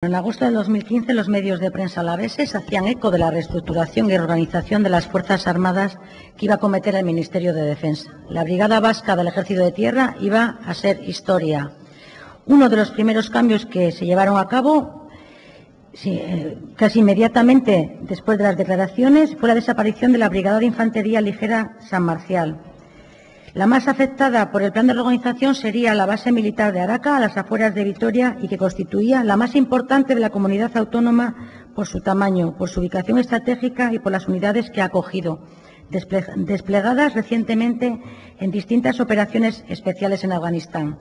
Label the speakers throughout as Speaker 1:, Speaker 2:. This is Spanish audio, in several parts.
Speaker 1: En agosto de 2015, los medios de prensa alaveses hacían eco de la reestructuración y reorganización de las Fuerzas Armadas que iba a cometer el Ministerio de Defensa. La Brigada Vasca del Ejército de Tierra iba a ser historia. Uno de los primeros cambios que se llevaron a cabo, casi inmediatamente después de las declaraciones, fue la desaparición de la Brigada de Infantería Ligera San Marcial. La más afectada por el plan de reorganización sería la base militar de Araca, a las afueras de Vitoria, y que constituía la más importante de la comunidad autónoma por su tamaño, por su ubicación estratégica y por las unidades que ha acogido, desplegadas recientemente en distintas operaciones especiales en Afganistán.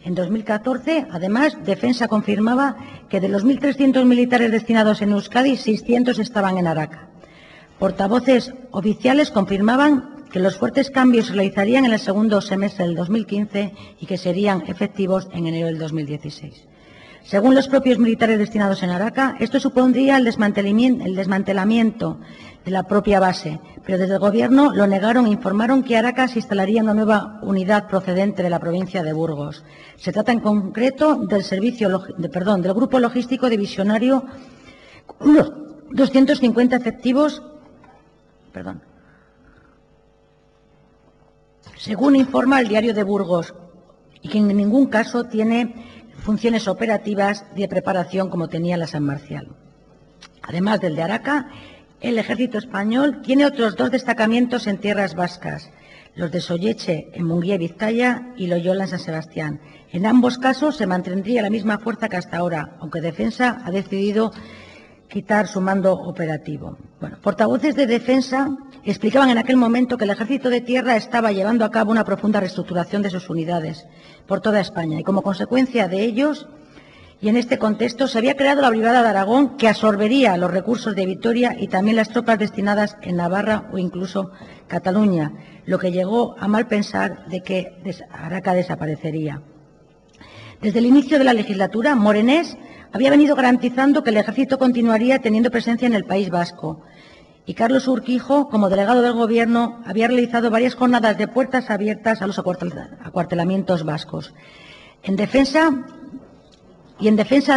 Speaker 1: En 2014, además, Defensa confirmaba que de los 1.300 militares destinados en Euskadi, 600 estaban en Araca. Portavoces oficiales confirmaban que los fuertes cambios se realizarían en el segundo semestre del 2015 y que serían efectivos en enero del 2016. Según los propios militares destinados en Araca, esto supondría el desmantelamiento de la propia base, pero desde el Gobierno lo negaron e informaron que Araca se instalaría una nueva unidad procedente de la provincia de Burgos. Se trata en concreto del Grupo Logístico Divisionario, unos 250 efectivos, según informa el Diario de Burgos, y que en ningún caso tiene funciones operativas de preparación como tenía la San Marcial. Además del de Araca, el Ejército Español tiene otros 2 destacamentos en tierras vascas, los de Solleche en Munguía y Vizcaya y Loyola en San Sebastián. En ambos casos se mantendría la misma fuerza que hasta ahora, aunque Defensa ha decidido quitar su mando operativo. Portavoces de Defensa explicaban en aquel momento que el Ejército de Tierra estaba llevando a cabo una profunda reestructuración de sus unidades por toda España y como consecuencia de ellos y en este contexto se había creado la Brigada de Aragón, que absorbería los recursos de Vitoria y también las tropas destinadas en Navarra o incluso Cataluña, lo que llegó a mal pensar de que Araca desaparecería. Desde el inicio de la legislatura, Morenés había venido garantizando que el Ejército continuaría teniendo presencia en el País Vasco. Y Carlos Urquijo, como delegado del Gobierno, había realizado varias jornadas de puertas abiertas a los acuartelamientos vascos. En defensa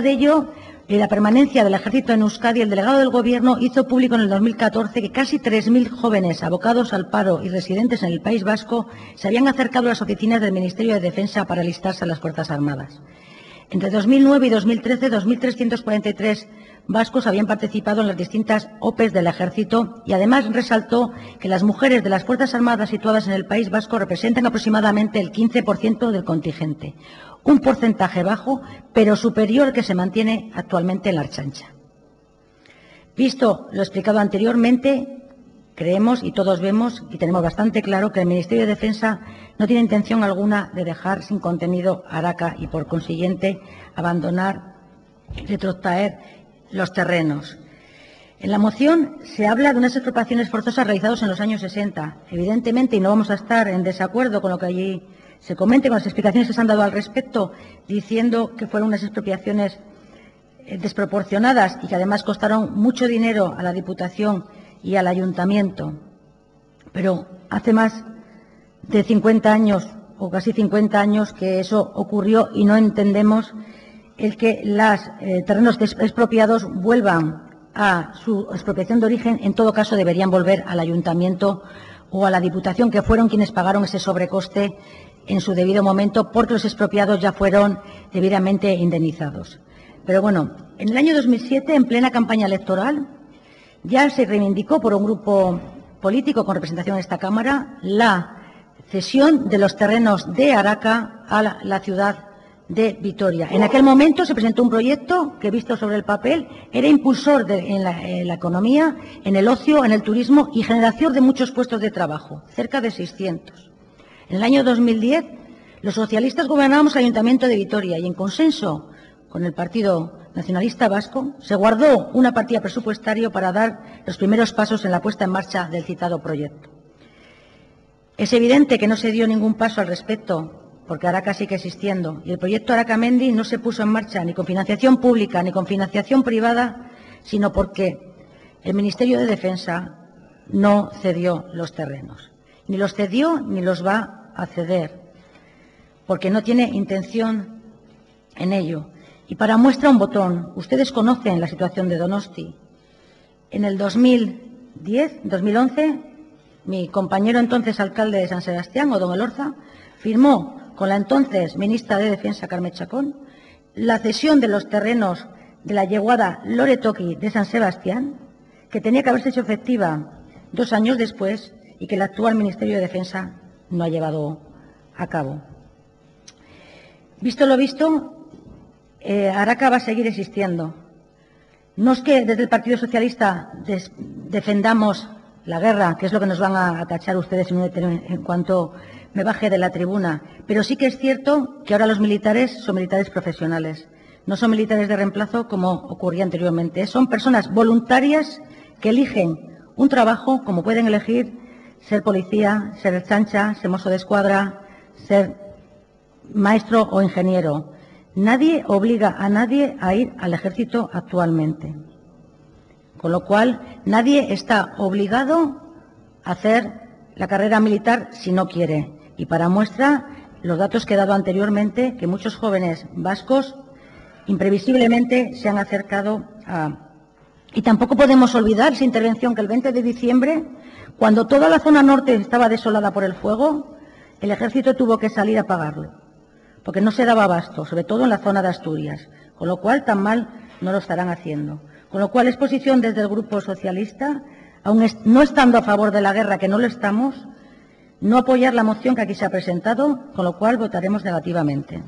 Speaker 1: de ello, de la permanencia del Ejército en Euskadi, el delegado del Gobierno hizo público en el 2014 que casi 3.000 jóvenes abocados al paro y residentes en el País Vasco se habían acercado a las oficinas del Ministerio de Defensa para alistarse a las Fuerzas Armadas. Entre 2009 y 2013, 2.343 vascos habían participado en las distintas OPEs del Ejército y además resaltó que las mujeres de las Fuerzas Armadas situadas en el País Vasco representan aproximadamente el 15% del contingente, un porcentaje bajo pero superior al que se mantiene actualmente en la Ertzaintza. Visto lo explicado anteriormente, creemos y todos vemos y tenemos bastante claro que el Ministerio de Defensa no tiene intención alguna de dejar sin contenido Araca y, por consiguiente, abandonar y retrotraer los terrenos. En la moción se habla de unas expropiaciones forzosas realizadas en los años 60. Evidentemente, y no vamos a estar en desacuerdo con lo que allí se comente, con las explicaciones que se han dado al respecto, diciendo que fueron unas expropiaciones desproporcionadas y que además costaron mucho dinero a la Diputación y al Ayuntamiento. Pero hace más de 50 años, o casi 50 años, que eso ocurrió y no entendemos el que los terrenos expropiados vuelvan a su expropiación de origen. En todo caso, deberían volver al Ayuntamiento o a la Diputación, que fueron quienes pagaron ese sobrecoste en su debido momento, porque los expropiados ya fueron debidamente indemnizados. Pero bueno, en el año 2007, en plena campaña electoral, ya se reivindicó por un grupo político con representación en esta Cámara la cesión de los terrenos de Araca a la ciudad de Vitoria. En aquel momento se presentó un proyecto que, visto sobre el papel, era impulsor en la economía, en el ocio, en el turismo y generación de muchos puestos de trabajo, cerca de 600. En el año 2010, los socialistas gobernábamos el Ayuntamiento de Vitoria y, en consenso con el Partido Nacionalista Vasco, se guardó una partida presupuestaria para dar los primeros pasos en la puesta en marcha del citado proyecto. Es evidente que no se dio ningún paso al respecto, porque Araca sigue existiendo, y el proyecto Araca-Mendi no se puso en marcha ni con financiación pública ni con financiación privada, sino porque el Ministerio de Defensa no cedió los terrenos. Ni los cedió ni los va a ceder, porque no tiene intención en ello. Y para muestra un botón, ustedes conocen la situación de Donosti. En el 2011, mi compañero entonces alcalde de San Sebastián, Odón Elorza, firmó con la entonces ministra de Defensa, Carme Chacón, la cesión de los terrenos de la yeguada Loretoqui de San Sebastián, que tenía que haberse hecho efectiva 2 años después y que el actual Ministerio de Defensa no ha llevado a cabo. Visto lo visto, Araca va a seguir existiendo. No es que desde el Partido Socialista defendamos la guerra, que es lo que nos van a tachar ustedes en cuanto me baje de la tribuna, pero sí que es cierto que ahora los militares son militares profesionales, no son militares de reemplazo como ocurría anteriormente. Son personas voluntarias que eligen un trabajo como pueden elegir ser policía, ser ertzaintza, ser mozo de escuadra, ser maestro o ingeniero. Nadie obliga a nadie a ir al ejército actualmente. Con lo cual, nadie está obligado a hacer la carrera militar si no quiere. Y para muestra, los datos que he dado anteriormente, que muchos jóvenes vascos imprevisiblemente se han acercado a... Y tampoco podemos olvidar esa intervención que el 20 de diciembre, cuando toda la zona norte estaba desolada por el fuego, el ejército tuvo que salir a apagarlo, porque no se daba abasto, sobre todo en la zona de Asturias, con lo cual tan mal no lo estarán haciendo. Con lo cual es posición desde el Grupo Socialista, aun no estando a favor de la guerra, que no lo estamos, no apoyar la moción que aquí se ha presentado, con lo cual votaremos negativamente.